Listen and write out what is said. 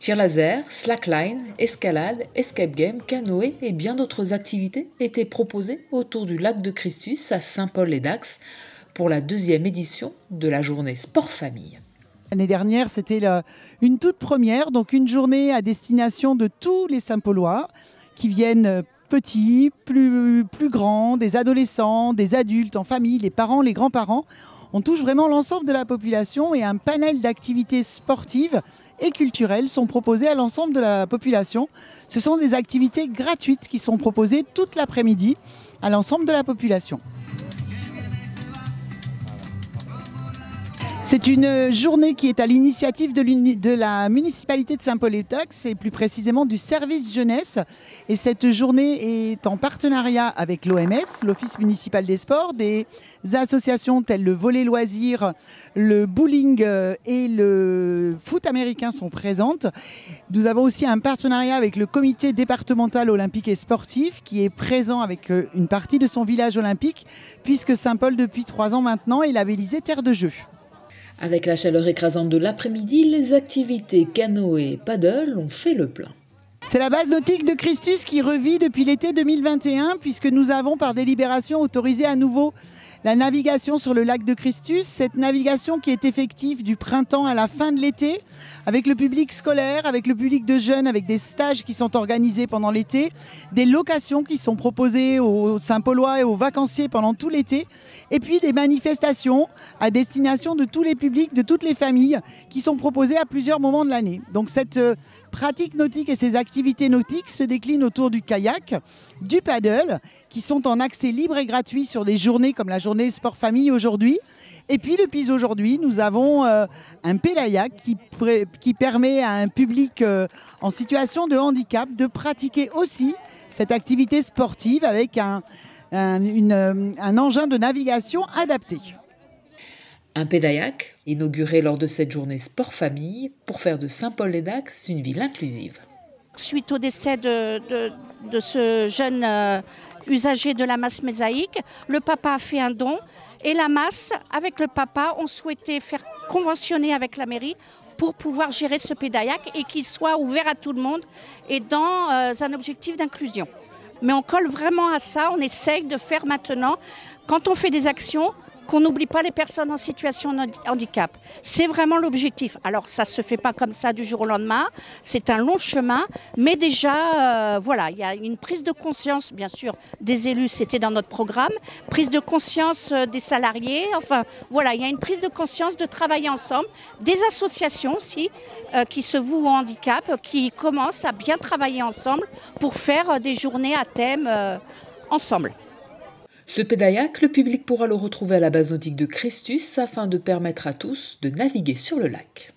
Tir laser, slackline, escalade, escape game, canoë et bien d'autres activités étaient proposées autour du lac de Christus à Saint-Paul-les-Dax pour la 2e édition de la journée Sport Famille. L'année dernière, c'était une toute première, donc une journée à destination de tous les Saint-Paulois qui viennent petits, plus grands, des adolescents, des adultes en famille, les parents, les grands-parents. On touche vraiment l'ensemble de la population et un panel d'activités sportives et culturelles sont proposées à l'ensemble de la population. Ce sont des activités gratuites qui sont proposées toute l'après-midi à l'ensemble de la population. C'est une journée qui est à l'initiative de la municipalité de Saint-Paul-les-Dax et plus précisément du service jeunesse. Et cette journée est en partenariat avec l'OMS, l'Office municipal des sports, des associations telles le volley loisirs, le bowling et le foot américain sont présentes. Nous avons aussi un partenariat avec le comité départemental olympique et sportif qui est présent avec une partie de son village olympique puisque Saint-Paul depuis 3 ans maintenant est labellisé terre de jeu. Avec la chaleur écrasante de l'après-midi, les activités canoë et paddle ont fait le plein. C'est la base nautique de Christus qui revit depuis l'été 2021 puisque nous avons par délibération autorisé à nouveau la navigation sur le lac de Christus. Cette navigation qui est effective du printemps à la fin de l'été avec le public scolaire, avec le public de jeunes, avec des stages qui sont organisés pendant l'été, des locations qui sont proposées aux Saint-Paulois et aux vacanciers pendant tout l'été et puis des manifestations à destination de tous les publics, de toutes les familles qui sont proposées à plusieurs moments de l'année. Donc cette pratique nautique et ces activités nautiques se déclinent autour du kayak, du paddle, qui sont en accès libre et gratuit sur des journées comme la journée Sport Famille aujourd'hui. Et puis depuis aujourd'hui, nous avons un pédayak qui permet à un public en situation de handicap de pratiquer aussi cette activité sportive avec un engin de navigation adapté. Un pédayak inauguré lors de cette journée Sport Famille pour faire de Saint-Paul-les-Dax une ville inclusive. Suite au décès de ce jeune usager de la masse mosaïque, le papa a fait un don et la masse, avec le papa, ont souhaité faire conventionner avec la mairie pour pouvoir gérer ce pédayak et qu'il soit ouvert à tout le monde et dans un objectif d'inclusion. Mais on colle vraiment à ça, on essaye de faire maintenant, quand on fait des actions, qu'on n'oublie pas les personnes en situation de handicap. C'est vraiment l'objectif. Alors ça ne se fait pas comme ça du jour au lendemain, c'est un long chemin, mais déjà, voilà, il y a une prise de conscience, bien sûr, des élus, c'était dans notre programme, prise de conscience des salariés, enfin voilà, il y a une prise de conscience de travailler ensemble, des associations aussi qui se vouent au handicap, qui commencent à bien travailler ensemble pour faire des journées à thème ensemble. Ce pédayak, le public pourra le retrouver à la base nautique de Christus afin de permettre à tous de naviguer sur le lac.